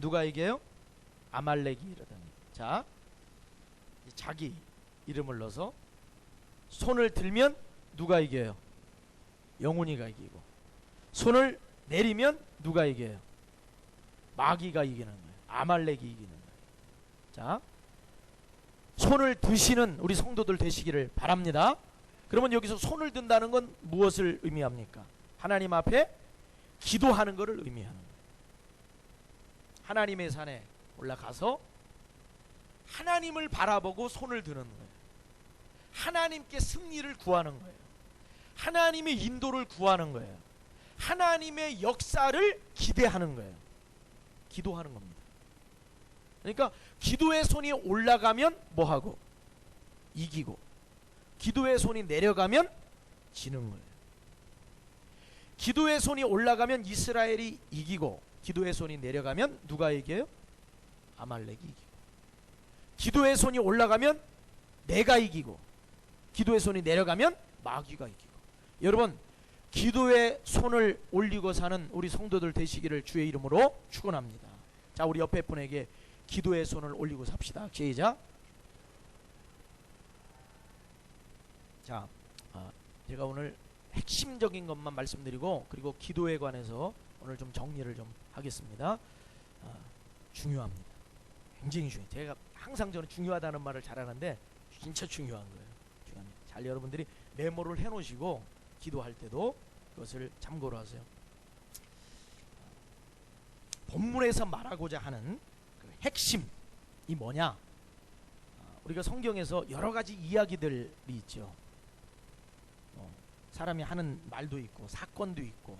누가 이겨요? 아말렉이 이러더니. 자, 자기 이름을 넣어서 손을 들면 누가 이겨요? 영혼이가 이기고, 손을 내리면 누가 이겨요? 마귀가 이기는 거예요. 아말렉이 이기는 거예요. 자, 손을 드시는 우리 성도들 되시기를 바랍니다. 그러면 여기서 손을 든다는 건 무엇을 의미합니까? 하나님 앞에 기도하는 것을 의미하는 거예요. 하나님의 산에 올라가서 하나님을 바라보고 손을 드는 거예요. 하나님께 승리를 구하는 거예요. 하나님의 인도를 구하는 거예요. 하나님의 역사를 기대하는 거예요. 기도하는 겁니다. 그러니까 기도의 손이 올라가면 뭐하고? 이기고, 기도의 손이 내려가면 지는 거예요. 기도의 손이 올라가면 이스라엘이 이기고, 기도의 손이 내려가면 누가 이겨요? 아말렉이 이기고. 기도의 손이 올라가면 내가 이기고, 기도의 손이 내려가면 마귀가 이기고. 여러분, 기도의 손을 올리고 사는 우리 성도들 되시기를 주의 이름으로 축원합니다. 자, 우리 옆에 분에게 기도의 손을 올리고 삽시다. 시작. 자, 제가 오늘 핵심적인 것만 말씀드리고, 그리고 기도에 관해서 오늘 좀 정리를 좀 하겠습니다. 중요합니다. 굉장히 중요해요. 제가 항상 저는 중요하다는 말을 잘하는데 진짜 중요한 거예요. 중요합니다. 잘 여러분들이 메모를 해놓으시고 기도할 때도 그것을 참고로 하세요. 본문에서 말하고자 하는 그 핵심이 뭐냐? 우리가 성경에서 여러 가지 이야기들이 있죠. 사람이 하는 말도 있고 사건도 있고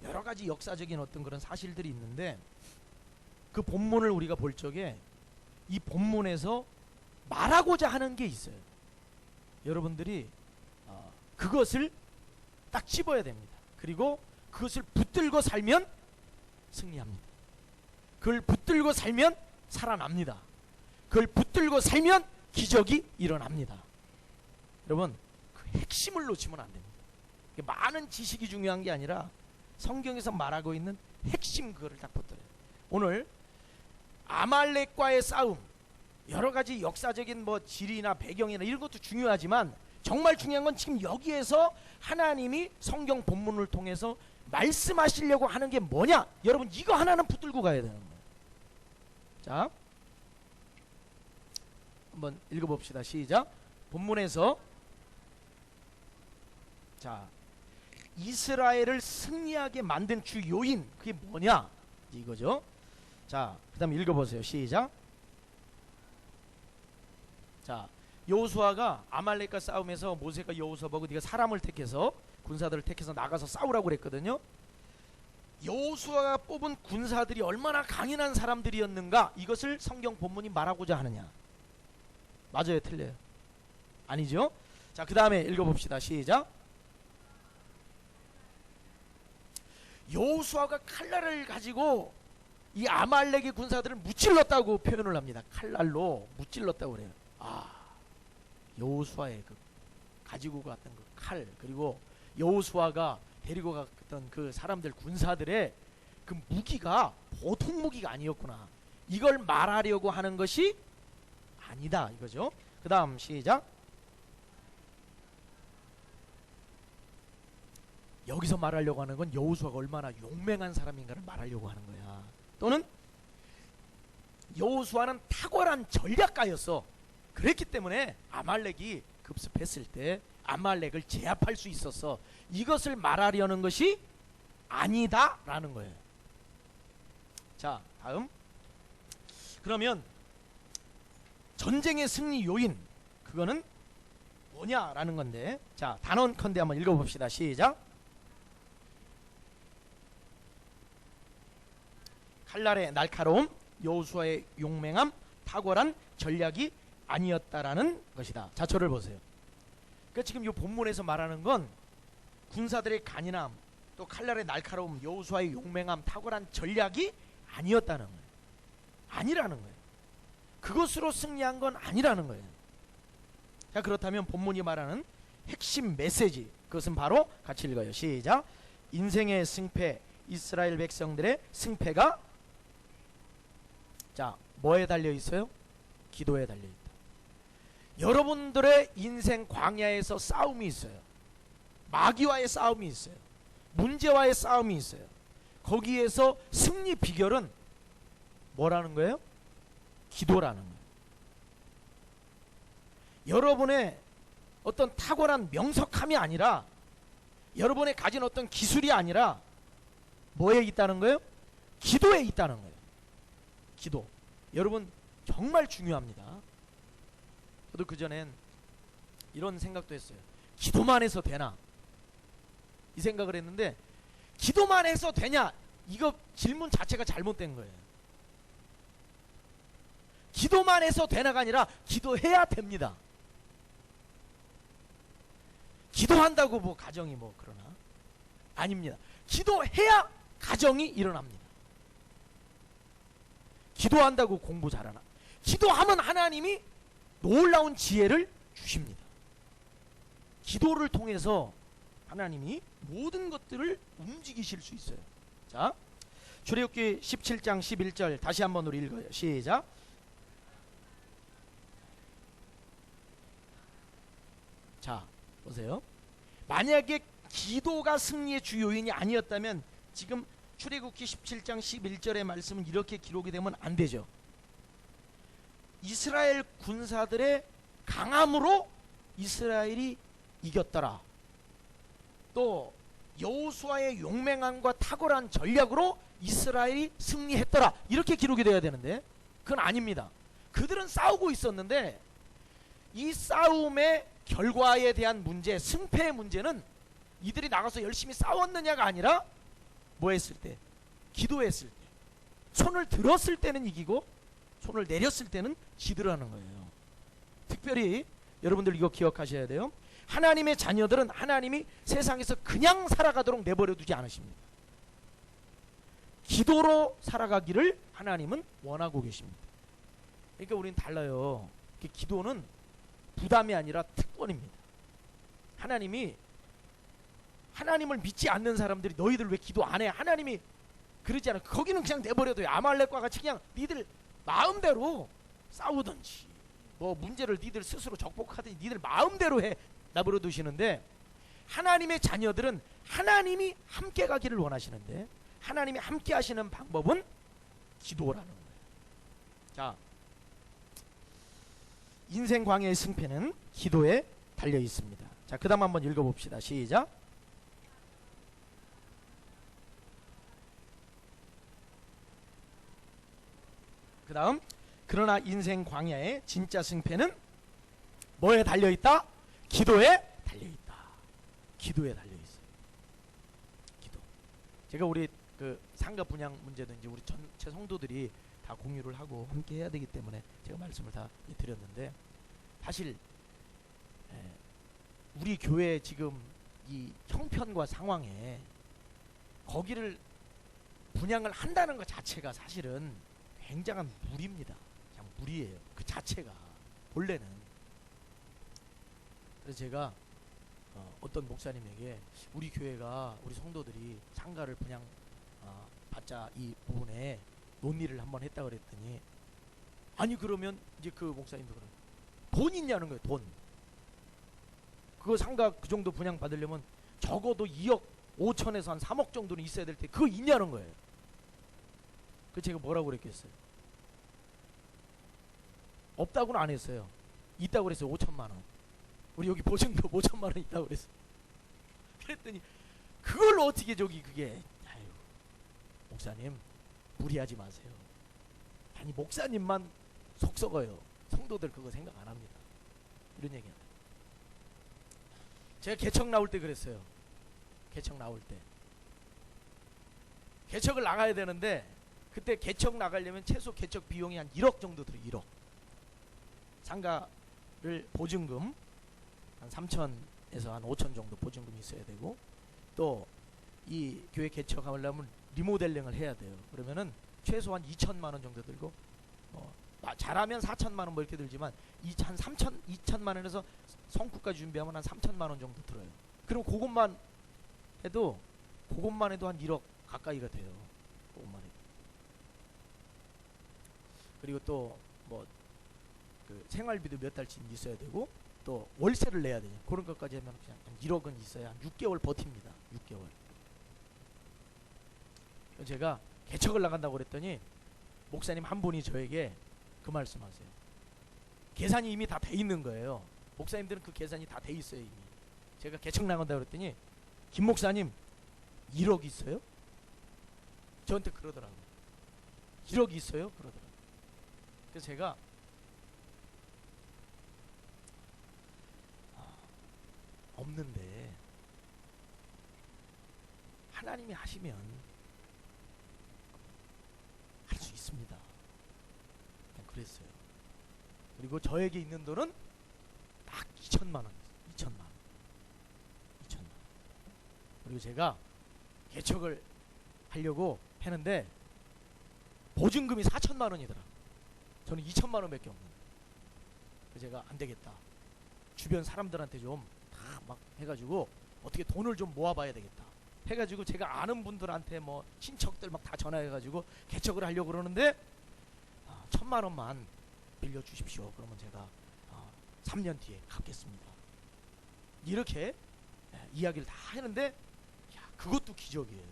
여러 가지 역사적인 어떤 그런 사실들이 있는데, 그 본문을 우리가 볼 적에 이 본문에서 말하고자 하는 게 있어요. 여러분들이 그것을 딱 집어야 됩니다. 그리고 그것을 붙들고 살면 승리합니다. 그걸 붙들고 살면 살아납니다. 그걸 붙들고 살면 기적이 일어납니다. 여러분, 그 핵심을 놓치면 안 됩니다. 많은 지식이 중요한 게 아니라 성경에서 말하고 있는 핵심, 그거를 딱 붙들어요. 오늘 아말렉과의 싸움, 여러 가지 역사적인 뭐 지리나 배경이나 이런 것도 중요하지만 정말 중요한 건 지금 여기에서 하나님이 성경 본문을 통해서 말씀하시려고 하는 게 뭐냐? 여러분, 이거 하나는 붙들고 가야 되는 거예요. 자, 한번 읽어봅시다. 시작. 본문에서, 자, 이스라엘을 승리하게 만든 주 요인, 그게 뭐냐? 이거죠. 자, 그 다음에 읽어보세요. 시작. 자, 여호수아가 아말렉과 싸움에서 모세가 여호수아 보고 네가 사람을 택해서, 군사들을 택해서 나가서 싸우라고 그랬거든요. 여호수아가 뽑은 군사들이 얼마나 강인한 사람들이었는가, 이것을 성경 본문이 말하고자 하느냐? 맞아요, 틀려요? 아니죠? 자, 그 다음에 읽어봅시다. 시작. 여호수아가 칼날을 가지고 이 아말렉의 군사들을 무찔렀다고 표현을 합니다. 칼날로 무찔렀다고 그래요. 여호수아의 그 가지고 갔던 그 칼, 그리고 여호수아가 데리고 갔던 그 사람들, 군사들의 그 무기가 보통 무기가 아니었구나, 이걸 말하려고 하는 것이 아니다, 이거죠. 그 다음 시작. 여기서 말하려고 하는 건 여호수아가 얼마나 용맹한 사람인가를 말하려고 하는 거야. 또는 여호수아는 탁월한 전략가였어. 그랬기 때문에 아말렉이 급습했을 때 아말렉을 제압할 수 있었어. 이것을 말하려는 것이 아니다라는 거예요. 자, 다음. 그러면 전쟁의 승리 요인, 그거는 뭐냐라는 건데, 자, 단언컨대 한번 읽어봅시다. 시작. 칼날의 날카로움, 여호수아의 용맹함, 탁월한 전략이 아니었다라는 것이다. 자, 저를 보세요. 그러니까 지금 이 본문에서 말하는 건 군사들의 간인함, 또 칼날의 날카로움, 여호수아의 용맹함, 탁월한 전략이 아니었다는 거예요. 아니라는 거예요. 그것으로 승리한 건 아니라는 거예요. 자, 그렇다면 본문이 말하는 핵심 메시지, 그것은 바로 같이 읽어요. 시작. 인생의 승패, 이스라엘 백성들의 승패가 자, 뭐에 달려 있어요? 기도에 달려 있다. 여러분들의 인생 광야에서 싸움이 있어요. 마귀와의 싸움이 있어요. 문제와의 싸움이 있어요. 거기에서 승리 비결은 뭐라는 거예요? 기도라는 거예요. 여러분의 어떤 탁월한 명석함이 아니라, 여러분의 가진 어떤 기술이 아니라 뭐에 있다는 거예요? 기도에 있다는 거예요. 기도. 여러분 정말 중요합니다. 저도 그전엔 이런 생각도 했어요. 기도만 해서 되나? 이 생각을 했는데, 기도만 해서 되냐? 이거 질문 자체가 잘못된 거예요. 기도만 해서 되나가 아니라 기도해야 됩니다. 기도한다고 뭐 가정이 뭐 그러나? 아닙니다. 기도해야 가정이 일어납니다. 기도한다고 공부 잘하나? 기도하면 하나님이 놀라운 지혜를 주십니다. 기도를 통해서 하나님이 모든 것들을 움직이실 수 있어요. 자, 출애굽기 17장 11절 다시 한번 우리 읽어요. 시작. 자, 보세요. 만약에 기도가 승리의 주 요인이 아니었다면 지금 출애굽기 17장 11절의 말씀은 이렇게 기록이 되면 안 되죠. 이스라엘 군사들의 강함으로 이스라엘이 이겼더라. 또 여호수아의 용맹함과 탁월한 전략으로 이스라엘이 승리했더라. 이렇게 기록이 되어야 되는데 그건 아닙니다. 그들은 싸우고 있었는데 이 싸움의 결과에 대한 문제, 승패의 문제는 이들이 나가서 열심히 싸웠느냐가 아니라 뭐 했을 때? 기도했을 때. 손을 들었을 때는 이기고 손을 내렸을 때는 지더라는 거예요. 특별히 여러분들 이거 기억하셔야 돼요. 하나님의 자녀들은 하나님이 세상에서 그냥 살아가도록 내버려 두지 않으십니다. 기도로 살아가기를 하나님은 원하고 계십니다. 그러니까 우리는 달라요. 기도는 부담이 아니라 특권입니다. 하나님을 믿지 않는 사람들이 너희들 왜 기도 안 해? 하나님이 그러지 않아. 거기는 그냥 내버려둬요. 아말렉과 같이 그냥 니들 마음대로 싸우든지 뭐 문제를 니들 스스로 극복하든지 니들 마음대로 해. 내버려 두시는데 하나님의 자녀들은 하나님이 함께 가기를 원하시는데 하나님이 함께 하시는 방법은 기도라는 거예요. 자, 인생 광야의 승패는 기도에 달려 있습니다. 자, 그 다음 한번 읽어봅시다. 시작. 그 다음, 그러나 인생 광야의 진짜 승패는 뭐에 달려있다? 기도에 달려있다. 기도에 달려있어요. 기도. 제가 우리 그 상가 분양 문제도 이제 우리 전체 성도들이 다 공유를 하고 함께 해야 되기 때문에 제가 말씀을 다 드렸는데, 사실 우리 교회 지금 이 형편과 상황에 거기를 분양을 한다는 것 자체가 사실은 굉장한 무리입니다. 그냥 무리예요. 그 자체가 본래는. 그래서 제가 어떤 목사님에게 우리 교회가 우리 성도들이 상가를 분양 받자 이 부분에 논의를 한번 했다 그랬더니, 아니 그러면 이제 그 목사님도 그래요. 돈 있냐는 거예요. 돈. 그거 상가 그 정도 분양 받으려면 적어도 2억 5천에서 한 3억 정도는 있어야 될 때 그거 있냐는 거예요. 그 제가 뭐라고 그랬겠어요? 없다고는 안 했어요. 있다고 그랬어요. 5천만 원. 우리 여기 보증금 5천만 원 있다고 그랬어요. 그랬더니 그걸 어떻게 그게, 아유, 목사님 무리하지 마세요. 아니 목사님만 속 썩어요. 성도들 그거 생각 안 합니다. 이런 얘기합니다. 제가 개척 나올 때 그랬어요. 개척 나올 때 개척을 나가야 되는데 그때 개척 나가려면 최소 개척 비용이 한 1억 정도 들어요. 1억. 상가를 보증금 한 3천에서 한 5천 정도 보증금이 있어야 되고, 또 이 교회 개척하려면 리모델링을 해야 돼요. 그러면은 최소한 2천만 원 정도 들고, 잘하면 4천만 원 뭐 이렇게 들지만 한 2천만 원에서 성구까지 준비하면 한 3천만 원 정도 들어요. 그럼 그것만 해도 한 1억 가까이가 돼요. 그것만 해도. 그리고 또 뭐 그 생활비도 몇 달치 있어야 되고 또 월세를 내야 되냐. 그런 것까지 하면 그냥 한 1억은 있어야 한 6개월 버팁니다. 6개월. 제가 개척을 나간다고 그랬더니 목사님 한 분이 저에게 그 말씀하세요. 계산이 이미 다 돼 있는 거예요. 목사님들은 그 계산이 다 돼 있어요 이미. 제가 개척 나간다고 그랬더니 김 목사님 1억 있어요? 저한테 그러더라고요. 1억 있어요? 그러더라고요. 그래서 제가 없는데 하나님이 하시면 할 수 있습니다. 그냥 그랬어요. 그리고 저에게 있는 돈은 딱 2천만 원. 2천만 원. 2천만 원. 그리고 제가 개척을 하려고 했는데 보증금이 4천만 원이더라. 저는 2천만 원밖에 없는데. 그래서 제가 안 되겠다. 주변 사람들한테 좀 다 막 해가지고 어떻게 돈을 좀 모아봐야 되겠다. 해가지고 제가 아는 분들한테 뭐 친척들 막 다 전화해가지고 개척을 하려고 그러는데 1,000만 원만 빌려주십시오. 그러면 제가 3년 뒤에 갚겠습니다. 이렇게 이야기를 다 했는데 야, 그것도 기적이에요.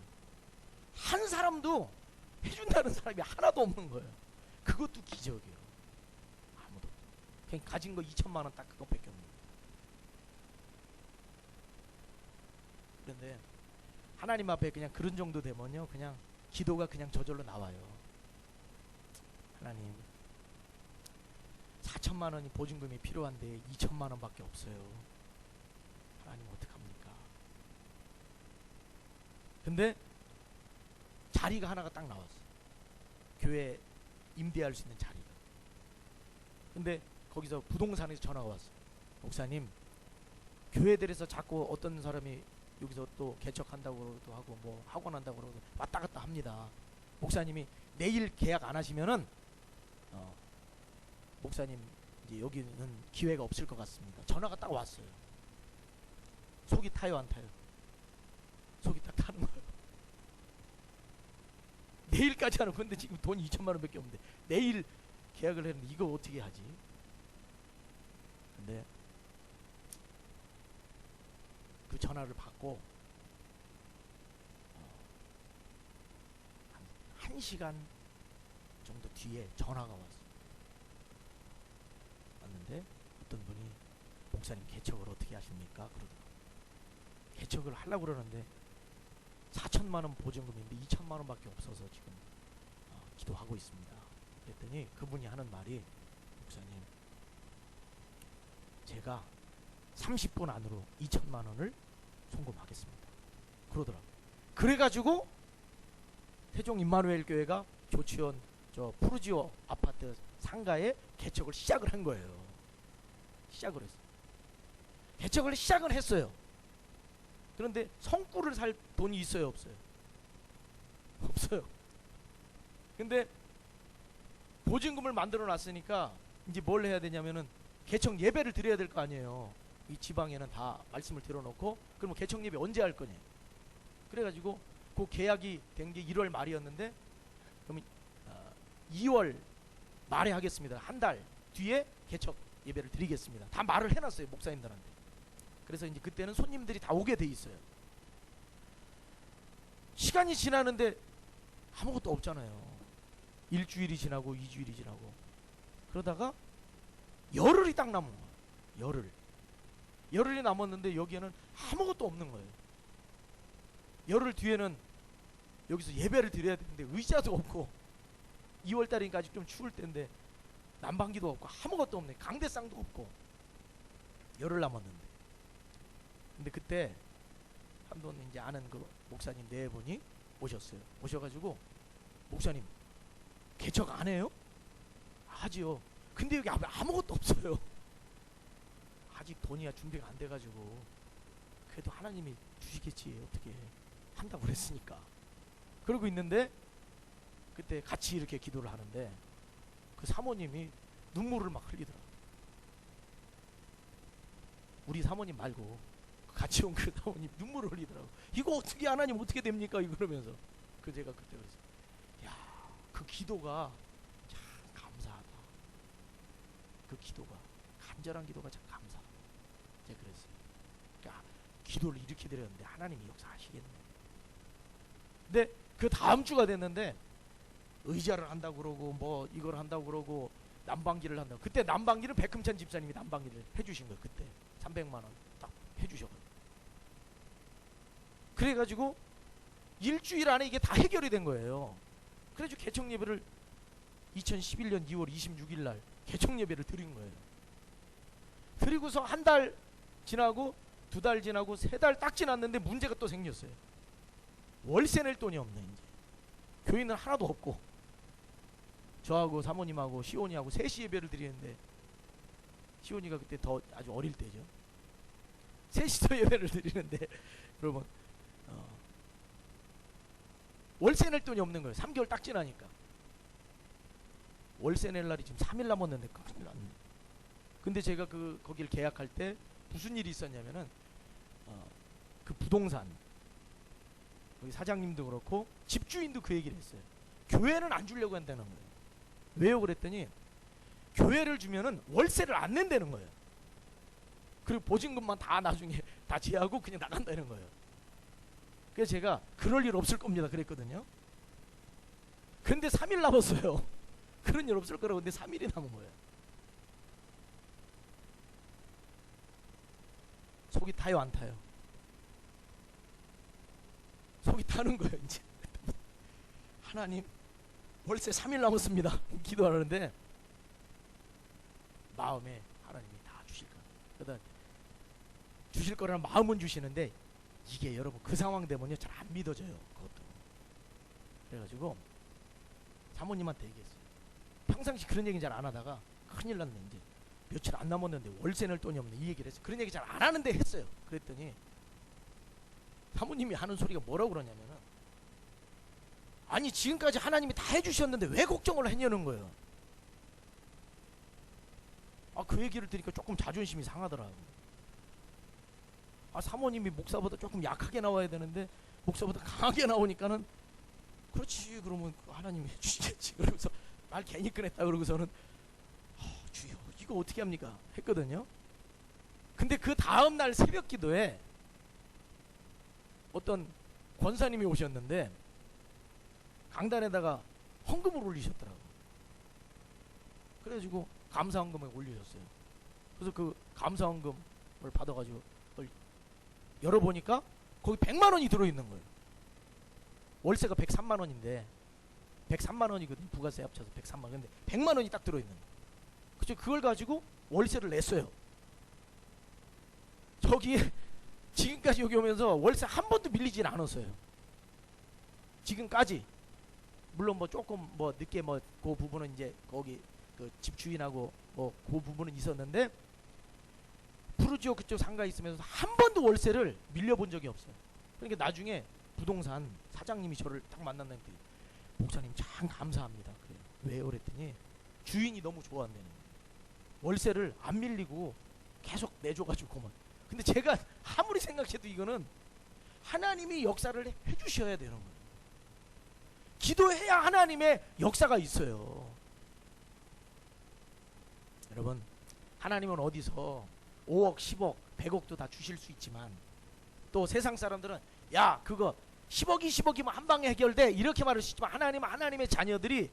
한 사람도 해준다는 사람이 하나도 없는 거예요. 그것도 기적이에요. 아무도. 그냥 가진 거 2천만 원 딱 그것밖에 없는 거예요. 그런데 하나님 앞에 그냥 그런 정도 되면요, 그냥 기도가 그냥 저절로 나와요. 하나님, 4천만 원이 보증금이 필요한데 2천만 원밖에 없어요. 하나님 어떡합니까? 근데 자리가 하나가 딱 나왔어. 교회 임대할 수 있는 자리가. 근데 거기서 부동산에서 전화가 왔어. 목사님, 교회들에서 자꾸 어떤 사람이 여기서 또 개척한다고도 하고 뭐 학원 한다고 그러고 왔다 갔다 합니다. 목사님이 내일 계약 안 하시면은 목사님 이제 여기는 기회가 없을 것 같습니다. 전화가 딱 왔어요. 속이 타요, 안 타요? 속이 딱 타는 거예요. 내일까지 하는 건데 지금 돈이 2천만 원밖에 없는데 내일 계약을 했는데 이거 어떻게 하지? 근데 그 전화를 받고 한 1시간 정도 뒤에 전화가 왔어요. 왔는데 어떤 분이 목사님 개척을 어떻게 하십니까? 그러더라고요. 개척을 하려고 그러는데 4천만 원 보증금인데 2천만 원밖에 없어서 지금 기도하고 있습니다. 그랬더니 그분이 하는 말이 목사님, 제가 30분 안으로 2천만 원을 송금하겠습니다. 그러더라고요. 그래가지고 세종 임마누엘 교회가 조치원 저 푸르지오 아파트 상가에 개척을 시작을 한 거예요. 시작을 했어요. 개척을 시작은 했어요. 그런데 성구를 살 돈이 있어요, 없어요? 없어요. 근데 보증금을 만들어 놨으니까 이제 뭘 해야 되냐면은 개척 예배를 드려야 될 거 아니에요. 이 지방에는 다 말씀을 들어놓고 그러면 개척 예배 언제 할 거냐. 그래가지고 그 계약이 된 게 1월 말이었는데 그러면 2월 말에 하겠습니다. 한 달 뒤에 개척 예배를 드리겠습니다. 다 말을 해놨어요, 목사님들한테. 그래서 이제 그때는 손님들이 다 오게 돼 있어요. 시간이 지나는데 아무것도 없잖아요. 일주일이 지나고 2주일이 지나고 그러다가 열흘이 딱 남은 거예요. 열흘이 남았는데 여기에는 아무것도 없는 거예요. 열흘 뒤에는 여기서 예배를 드려야 되는데 의자도 없고 2월달이니까 아직 좀 추울 때인데 난방기도 없고 아무것도 없네. 강대상도 없고 열흘 남았는데. 근데 그때 한 분 이제 아는 그 목사님 네 분이 오셨어요. 오셔가지고 목사님 개척 안 해요? 하지요. 근데 여기 아무것도 없어요. 아직 돈이야 준비가 안 돼가지고 그래도 하나님이 주시겠지 어떻게 한다고 그랬으니까. 그러고 있는데 그때 같이 이렇게 기도를 하는데 그 사모님이 눈물을 막 흘리더라. 우리 사모님 말고 같이 온 그 사모님 눈물을 흘리더라고. 이거 어떻게 하나님 어떻게 됩니까? 이러면서 그 제가 그때 그랬어요. 야, 그 기도가 참 감사하다. 그 기도가, 간절한 기도가 참 감사. 제가 그랬어요. 그러니까 기도를 이렇게 드렸는데 하나님이 역사하시겠네. 근데 그 다음 주가 됐는데 의자를 한다고 그러고 뭐 이걸 한다고 그러고 난방기를 한다고. 그때 난방기는 백금찬 집사님이 난방기를 해주신 거예요. 그때 300만 원 딱 해주셔가지고. 그래가지고 일주일 안에 이게 다 해결이 된 거예요. 그래가지고 개청 예배를 2011년 2월 26일 날 개청 예배를 드린 거예요. 드리고서 한 달 지나고 2달 지나고 3달 딱 지났는데 문제가 또 생겼어요. 월세 낼 돈이 없네. 이제 교인은 하나도 없고 저하고 사모님하고 시온이하고 셋이 예배를 드리는데, 시온이가 그때 더 아주 어릴 때죠. 셋이서 예배를 드리는데 여러분 월세 낼 돈이 없는 거예요. 3개월 딱 지나니까. 월세 낼 날이 지금 3일 남았는데 큰일 났네. 근데 제가 거기를 계약할 때 무슨 일이 있었냐면은 그 부동산 거기 사장님도 그렇고 집주인도 그 얘기를 했어요. 교회는 안 주려고 한다는 거예요. 왜요? 그랬더니 교회를 주면은 월세를 안 낸다는 거예요. 그리고 보증금만 다 나중에 다 제하고 그냥 나간다는 거예요. 그래서 제가 그럴 일 없을 겁니다 그랬거든요. 근데 3일 남았어요. 그런 일 없을 거라고. 근데 3일이 남은 거예요. 속이 타요 안 타요? 속이 타는 거예요. 이제 하나님 월세 3일 남았습니다 기도하는데 마음에 하나님이 다 주실 거예요. 그러다 주실 거라는 마음은 주시는데 이게 여러분 그 상황 되면요 잘 안 믿어져요. 그것도. 그래가지고 사모님한테 얘기했어요. 평상시 그런 얘기 잘 안 하다가 큰일 났네. 이제 며칠 안 남았는데 월세 낼 돈이 없네 이 얘기를 했어요. 그런 얘기 잘 안 하는데 했어요. 그랬더니 사모님이 하는 소리가 뭐라고 그러냐면은, 아니 지금까지 하나님이 다 해주셨는데 왜 걱정을 했냐는 거예요. 그 얘기를 들으니까 조금 자존심이 상하더라고요. 사모님이 목사보다 조금 약하게 나와야 되는데 목사보다 강하게 나오니까는 그렇지 그러면 하나님이 해주시겠지 그러면서 말 괜히 꺼냈다 그러고서는 주여 이거 어떻게 합니까 했거든요. 근데 그 다음날 새벽 기도에 어떤 권사님이 오셨는데 강단에다가 헌금을 올리셨더라고요. 그래가지고 감사 헌금을 올리셨어요. 그래서 그 감사 헌금을 받아가지고 그걸 열어보니까 거기 100만 원이 들어있는 거예요. 월세가 103만 원인데 103만 원이거든요. 부가세 합쳐서 103만 원. 근데 100만 원이 딱 들어있는 거예요. 그죠? 그걸 가지고 월세를 냈어요. 저기에 지금까지 여기 오면서 월세 한 번도 밀리진 않았어요. 지금까지. 물론 뭐 조금 뭐 늦게 뭐 그 부분은 이제 거기 그 집주인하고 뭐 그 부분은 있었는데 푸르지오 그쪽 상가에 있으면서 한 번도 월세를 밀려본 적이 없어요. 그러니까 나중에 부동산 사장님이 저를 딱 만났는데 목사님 참 감사합니다. 그래요. 왜요? 그랬더니 주인이 너무 좋았네요. 월세를 안 밀리고 계속 내줘가지고만. 근데 제가 아무리 생각해도 이거는 하나님이 역사를 해주셔야 되는 거예요. 기도해야 하나님의 역사가 있어요. 여러분 하나님은 어디서 5억 10억 100억도 다 주실 수 있지만 또 세상 사람들은 야 그거 10억이 10억이면 한 방에 해결돼 이렇게 말할 수 있지만 하나님은 하나님의 자녀들이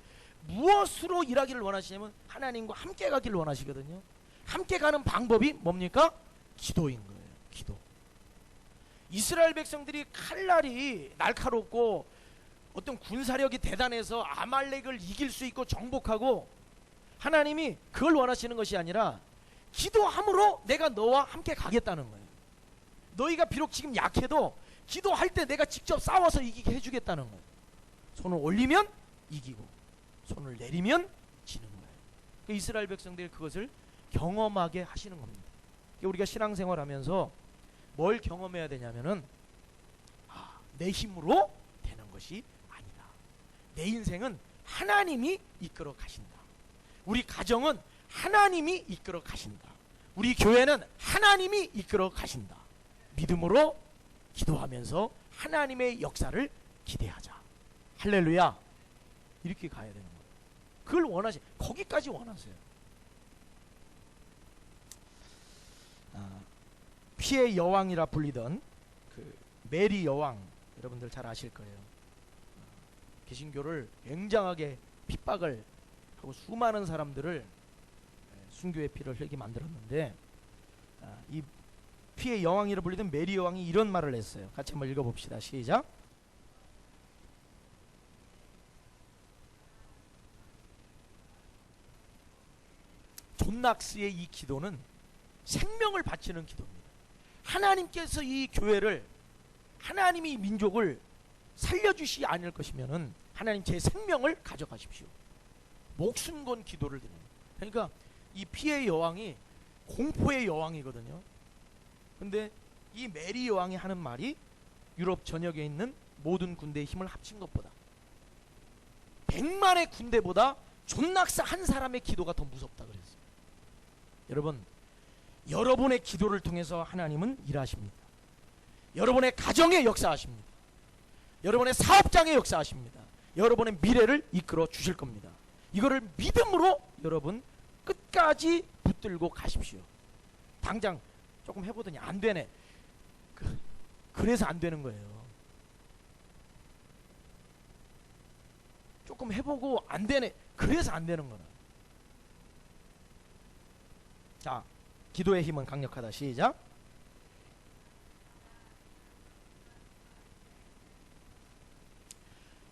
무엇으로 일하기를 원하시냐면 하나님과 함께 가기를 원하시거든요. 함께 가는 방법이 뭡니까? 기도인 거예요. 기도. 이스라엘 백성들이 칼날이 날카롭고 어떤 군사력이 대단해서 아말렉을 이길 수 있고 정복하고 하나님이 그걸 원하시는 것이 아니라 기도함으로 내가 너와 함께 가겠다는 거예요. 너희가 비록 지금 약해도 기도할 때 내가 직접 싸워서 이기게 해주겠다는 거예요. 손을 올리면 이기고 손을 내리면 지는 거예요. 그러니까 이스라엘 백성들이 그것을 경험하게 하시는 겁니다. 그러니까 우리가 신앙생활하면서 뭘 경험해야 되냐면은 내 힘으로 되는 것이 아니다. 내 인생은 하나님이 이끌어 가신다. 우리 가정은 하나님이 이끌어 가신다. 우리 교회는 하나님이 이끌어 가신다. 믿음으로 기도하면서 하나님의 역사를 기대하자. 할렐루야. 이렇게 가야 되는 거예요. 그걸 원하시, 거기까지 원하세요. 피의 여왕이라 불리던 그 메리 여왕, 여러분들 잘 아실 거예요. 개신교를 굉장하게 핍박을 하고 수많은 사람들을 순교의 피를 흘리게 만들었는데, 이 피의 여왕이라 불리던 메리 여왕이 이런 말을 했어요. 같이 한번 읽어봅시다. 시작. 존 낙스의 이 기도는 생명을 바치는 기도입니다. 하나님께서 이 교회를, 하나님이 이 민족을 살려주시지 않을 것이면은 하나님 제 생명을 가져가십시오. 목숨 건 기도를 드려요. 그러니까 이 피의 여왕이 공포의 여왕이거든요. 근데 이 메리 여왕이 하는 말이 유럽 전역에 있는 모든 군대의 힘을 합친 것보다, 100만의 군대보다 존 낙스 한 사람의 기도가 더 무섭다 그랬어요. 여러분, 여러분의 기도를 통해서 하나님은 일하십니다. 여러분의 가정에 역사하십니다. 여러분의 사업장에 역사하십니다. 여러분의 미래를 이끌어 주실 겁니다. 이거를 믿음으로 여러분 끝까지 붙들고 가십시오. 당장 조금 해보더니 안 되네. 그래서 안 되는 거예요. 조금 해보고 안 되네. 그래서 안 되는 거라. 자, 기도의 힘은 강력하다. 시작.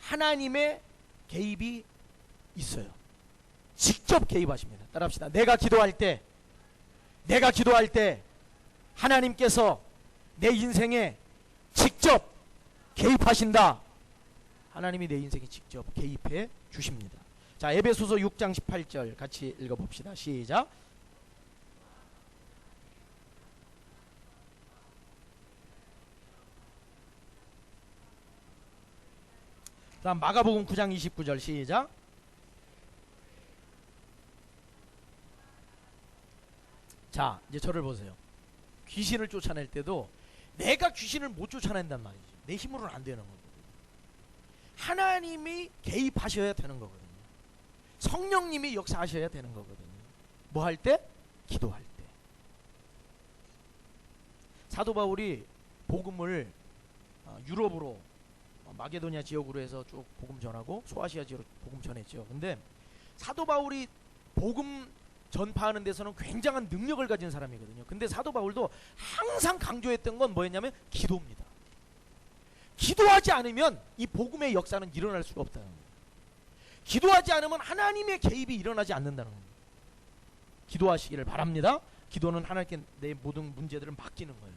하나님의 개입이 있어요. 직접 개입하십니다. 따라합시다. 내가 기도할 때 하나님께서 내 인생에 직접 개입하신다. 하나님이 내 인생에 직접 개입해 주십니다. 자, 에베소서 6장 18절 같이 읽어봅시다. 시작. 다음 마가복음 9장 29절 시작. 자, 이제 저를 보세요. 귀신을 쫓아낼 때도 내가 귀신을 못 쫓아낸단 말이죠. 내 힘으로는 안 되는 거거든요. 하나님이 개입하셔야 되는 거거든요. 성령님이 역사하셔야 되는 거거든요. 뭐 할 때? 기도할 때. 사도 바울이 복음을 유럽으로, 마게도니아 지역으로 해서 쭉 복음 전하고 소아시아 지역으로 복음 전했죠. 근데 사도 바울이 복음 전파하는 데서는 굉장한 능력을 가진 사람이거든요. 근데 사도 바울도 항상 강조했던 건 뭐였냐면 기도입니다. 기도하지 않으면 이 복음의 역사는 일어날 수가 없다는 거예요. 기도하지 않으면 하나님의 개입이 일어나지 않는다는 겁니다. 기도하시기를 바랍니다. 기도는 하나님께 내 모든 문제들을 맡기는 거예요.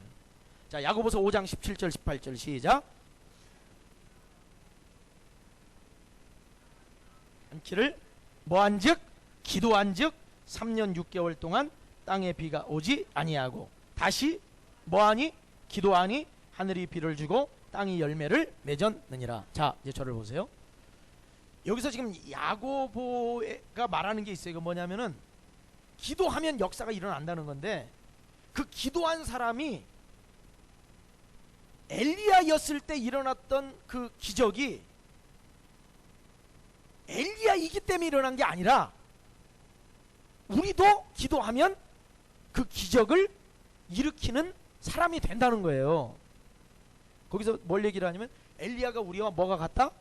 자, 야고보서 5장 17절 18절 시작. 않기를 뭐한즉 기도한즉 3년 6개월 동안 땅에 비가 오지 아니하고 다시 뭐하니 기도하니 하늘이 비를 주고 땅이 열매를 맺었느니라. 자, 이제 저를 보세요. 여기서 지금 야고보가 말하는 게 있어요. 이거 뭐냐면은 기도하면 역사가 일어난다는 건데, 그 기도한 사람이 엘리야였을 때 일어났던 그 기적이 엘리야이기 때문에 일어난 게 아니라 우리도 기도하면 그 기적을 일으키는 사람이 된다는 거예요. 거기서 뭘 얘기를 하냐면 엘리야가 우리와 뭐가 같다?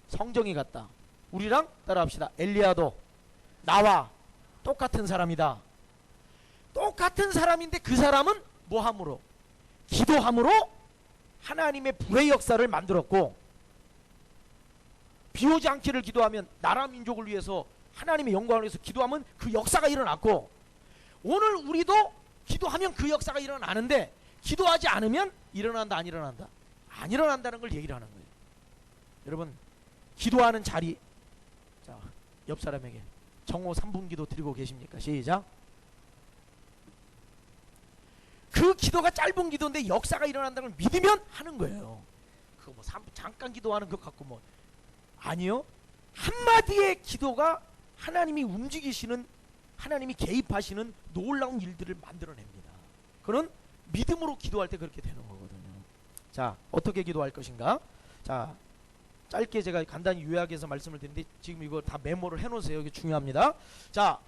성정이 같다. 우리랑 따라합시다. 엘리야도 나와 똑같은 사람이다. 똑같은 사람인데 그 사람은 뭐함으로? 기도함으로 하나님의 불의 역사를 만들었고, 비 오지 않기를 기도하면 나라 민족을 위해서 하나님의 영광을 위해서 기도하면 그 역사가 일어났고, 오늘 우리도 기도하면 그 역사가 일어나는데 기도하지 않으면 일어난다 안 일어난다? 안 일어난다는 걸 얘기를 하는 거예요. 여러분, 기도하는 자리, 자, 옆 사람에게 정오 3분 기도 드리고 계십니까? 시작. 그 기도가 짧은 기도인데 역사가 일어난다는 걸 믿으면 하는 거예요. 그거 뭐 잠깐 기도하는 것 같고 뭐 아니요. 한마디의 기도가 하나님이 움직이시는, 하나님이 개입하시는 놀라운 일들을 만들어냅니다. 그는 믿음으로 기도할 때 그렇게 되는 거거든요. 자, 어떻게 기도할 것인가? 자, 짧게 제가 간단히 요약해서 말씀을 드리는데 지금 이거 다 메모를 해놓으세요. 이게 중요합니다. 자,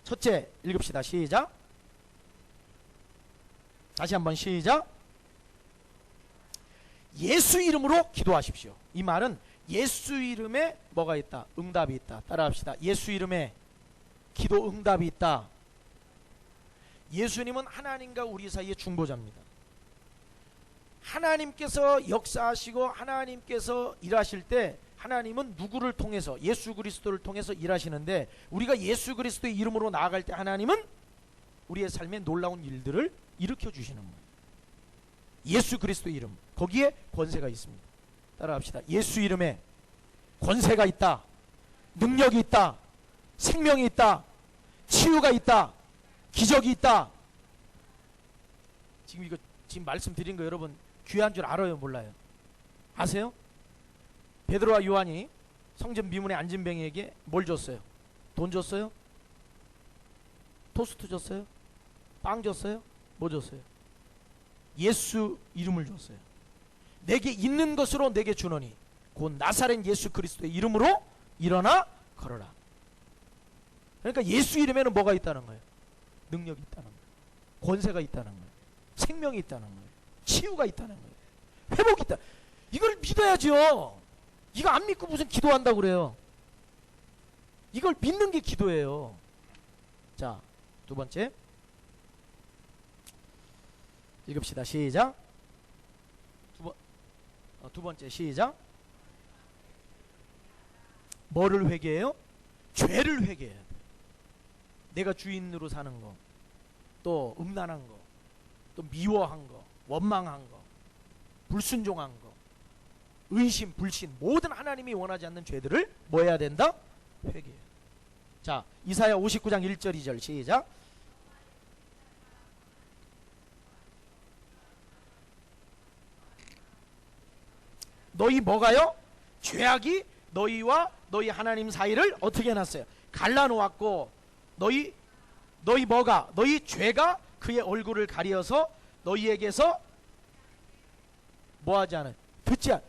첫째 읽읍시다. 시작. 다시 한번 시작. 예수 이름으로 기도하십시오. 이 말은 예수 이름에 뭐가 있다? 응답이 있다. 따라합시다. 예수 이름에 기도 응답이 있다. 예수님은 하나님과 우리 사이의 중보자입니다. 하나님께서 역사하시고 하나님께서 일하실 때 하나님은 누구를 통해서? 예수 그리스도를 통해서 일하시는데, 우리가 예수 그리스도의 이름으로 나아갈 때 하나님은 우리의 삶에 놀라운 일들을 일으켜 주시는 거예요. 예수 그리스도의 이름, 거기에 권세가 있습니다. 따라합시다. 예수 이름에 권세가 있다, 능력이 있다, 생명이 있다, 치유가 있다, 기적이 있다. 지금 말씀드린 거 여러분 귀한 줄 알아요, 몰라요? 아세요? 베드로와 요한이 성전 미문에 앉은 뱅이에게 뭘 줬어요? 돈 줬어요? 토스트 줬어요? 빵 줬어요? 뭐 줬어요? 예수 이름을 줬어요. 내게 있는 것으로 내게 주노니 곧 나사렛 예수 그리스도의 이름으로 일어나 걸어라. 그러니까 예수 이름에는 뭐가 있다는 거예요? 능력이 있다는 거예요. 권세가 있다는 거예요. 생명이 있다는 거예요. 치유가 있다는 거예요. 회복이 있다. 이걸 믿어야죠. 이거 안 믿고 무슨 기도한다고 그래요. 이걸 믿는 게 기도예요. 자, 두 번째 읽읍시다. 시작. 두 번째 시작. 뭐를 회개해요? 죄를 회개해야 돼. 내가 주인으로 사는 거, 또 음란한 거, 또 미워한 거, 원망한 거, 불순종한 거, 의심, 불신, 모든 하나님이 원하지 않는 죄들을 뭐 해야 된다? 회개해요. 자, 이사야 59장 1절 2절 시작. 너희 뭐가요? 죄악이 너희와 너희 하나님 사이를 어떻게 해놨어요? 갈라놓았고, 너희 뭐가? 너희 죄가 그의 얼굴을 가리어서 너희에게서 뭐하지 않은? 듣지 않.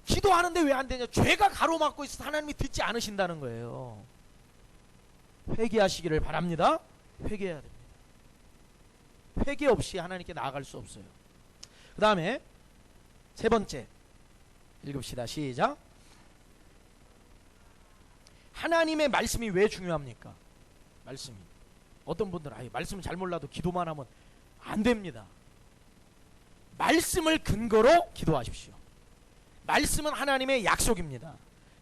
기도하는데 왜 안 되냐? 죄가 가로막고 있어서 하나님이 듣지 않으신다는 거예요. 회개하시기를 바랍니다. 회개해야 됩니다. 회개 없이 하나님께 나아갈 수 없어요. 그 다음에 세 번째 읽읍시다. 시작. 하나님의 말씀이 왜 중요합니까? 말씀이. 어떤 분들은 아예 말씀을 잘 몰라도 기도만 하면 안 됩니다. 말씀을 근거로 기도하십시오. 말씀은 하나님의 약속입니다.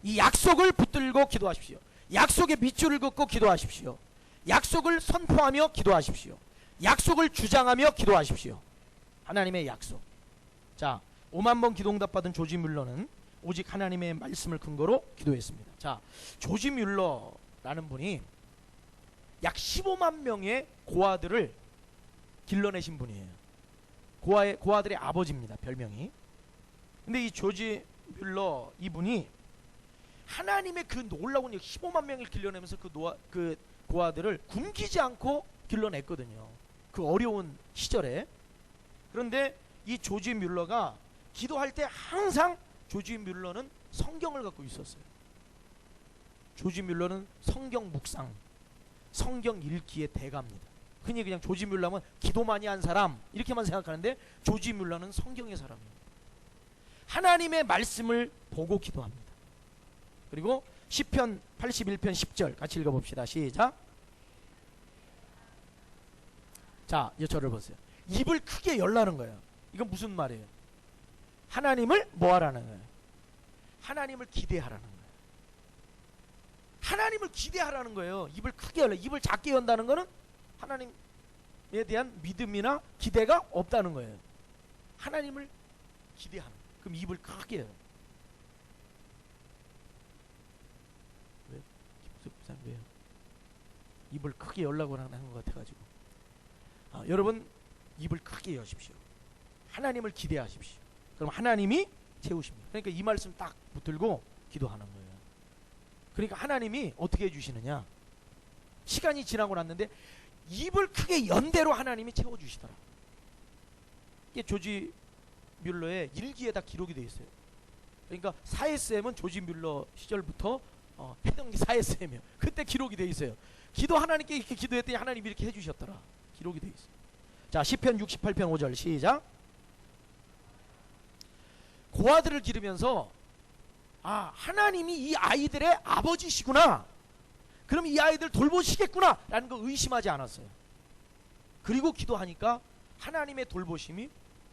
이 약속을 붙들고 기도하십시오. 약속의 밑줄을 긋고 기도하십시오. 약속을 선포하며 기도하십시오. 약속을 주장하며 기도하십시오. 하나님의 약속. 자, 5만 번 기도응답 받은 조지 뮬러는 오직 하나님의 말씀을 근거로 기도했습니다. 자, 조지 뮬러라는 분이 약 15만 명의 고아들을 길러내신 분이에요. 고아들의 아버지입니다. 별명이. 근데 이 조지 뮬러 이분이 하나님의 그 놀라운 15만 명을 길러내면서 그 고아들을 굶기지 않고 길러냈거든요. 그 어려운 시절에. 그런데 이 조지 뮬러가 기도할 때 항상 조지 뮬러는 성경을 갖고 있었어요. 조지 뮬러는 성경 묵상, 성경 읽기의 대가입니다. 흔히 그냥 조지 뮬러는 기도 많이 한 사람 이렇게만 생각하는데 조지 뮬러는 성경의 사람이에요. 하나님의 말씀을 보고 기도합니다. 그리고 시편 81편 10절 같이 읽어봅시다. 시작. 자, 이제 저를 보세요. 입을 크게 열라는 거예요. 이건 무슨 말이에요? 하나님을 뭐 하라는 거예요? 하나님을 기대하라는 거예요. 하나님을 기대하라는 거예요. 입을 크게 열라. 입을 작게 연다는 거는 하나님에 대한 믿음이나 기대가 없다는 거예요. 하나님을 기대하는 거예요. 그럼 입을 크게 열어. 왜요? 입을 크게 열라고 하는 것 같아가지고. 여러분 입을 크게 여십시오. 하나님을 기대하십시오. 그럼 하나님이 채우십니다. 그러니까 이 말씀 딱 붙들고 기도하는 거예요. 그러니까 하나님이 어떻게 해주시느냐? 시간이 지나고 났는데 입을 크게 연 대로 하나님이 채워주시더라. 이게 조지 뮬러의 일기에 다 기록이 되어 있어요. 그러니까 4SM은 조지 뮬러 시절부터 해동기 4SM이에요. 그때 기록이 되어 있어요. 기도 하나님께 이렇게 기도했더니 하나님이 이렇게 해주셨더라. 기록이 되어 있어요. 자, 시편 68편 5절 시작. 고아들을 기르면서 하나님이 이 아이들의 아버지시구나, 그럼 이 아이들 돌보시겠구나 라는 거 의심하지 않았어요. 그리고 기도하니까 하나님의 돌보심이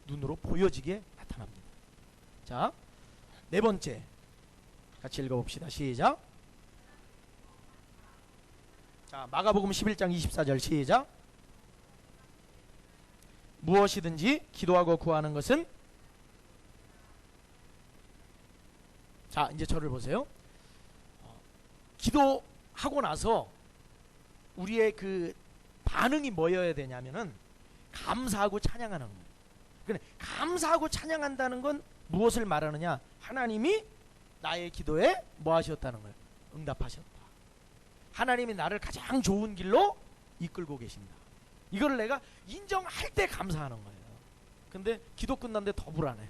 눈으로 보여지게 나타납니다. 자, 네 번째 같이 읽어봅시다. 시작. 자, 마가복음 11장 24절 시작. 무엇이든지 기도하고 구하는 것은, 자, 이제 저를 보세요. 기도하고 나서 우리의 그 반응이 뭐여야 되냐면은 감사하고 찬양하는 거예요. 그래, 감사하고 찬양한다는 건 무엇을 말하느냐? 하나님이 나의 기도에 뭐 하셨다는 거예요? 응답하셨다. 하나님이 나를 가장 좋은 길로 이끌고 계신다. 이걸 내가 인정할 때 감사하는 거예요. 근데 기도 끝났는데 더 불안해.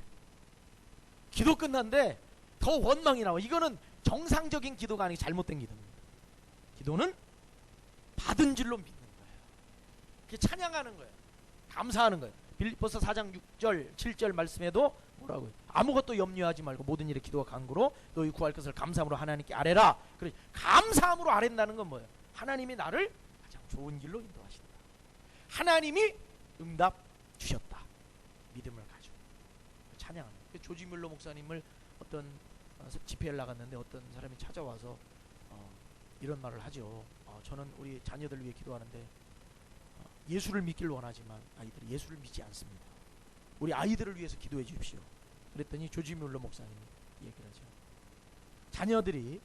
기도 끝났는데 더 원망이 나와. 이거는 정상적인 기도가 아니고 잘못된 기도입니다. 기도는 받은 줄로 믿는 거예요. 그게 찬양하는 거예요. 감사하는 거예요. 빌립보서 4장 6절 7절 말씀에도 뭐라고요? 아무것도 염려하지 말고 모든 일에 기도와 간구로 너희 구할 것을 감사함으로 하나님께 아뢰라. 그래, 감사함으로 아뢰는다는 건 뭐예요? 하나님이 나를 가장 좋은 길로 인도하신다. 하나님이 응답 주셨다. 믿음을 가지고 찬양하는 거예요. 조지 뮬러 목사님을 어떤 집회를 나갔는데 어떤 사람이 찾아와서 이런 말을 하죠. 저는 우리 자녀들 위해 기도하는데 예수를 믿기를 원하지만 아이들이 예수를 믿지 않습니다. 우리 아이들을 위해서 기도해 주십시오. 그랬더니 조지 뮬러 목사님이 얘기를 하죠. 자녀들이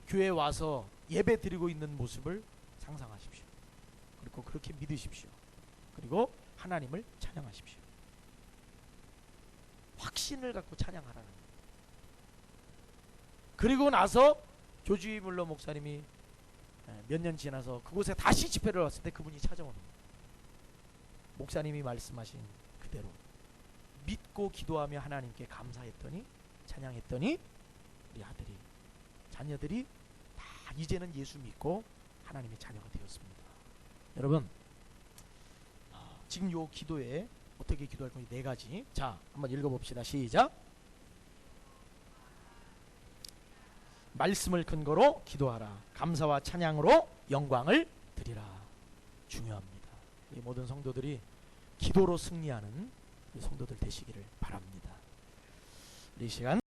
교회에 와서 예배 드리고 있는 모습을 상상하십시오. 그리고 그렇게 믿으십시오. 그리고 하나님을 찬양하십시오. 확신을 갖고 찬양하라는 거예요. 그리고 나서 조지 뮬러 목사님이 몇 년 지나서 그곳에 다시 집회를 왔을 때 그분이 찾아오는 거예요. 목사님이 말씀하신 그대로 믿고 기도하며 하나님께 감사했더니 찬양했더니 우리 아들이 자녀들이 다 이제는 예수 믿고 하나님의 자녀가 되었습니다. 여러분, 지금 요 기도에 어떻게 기도할 건지 네 가지. 자, 한번 읽어봅시다. 시작. 말씀을 근거로 기도하라. 감사와 찬양으로 영광을 드리라. 중요합니다. 이 모든 성도들이 기도로 승리하는 성도들 되시기를 바랍니다. 이 시간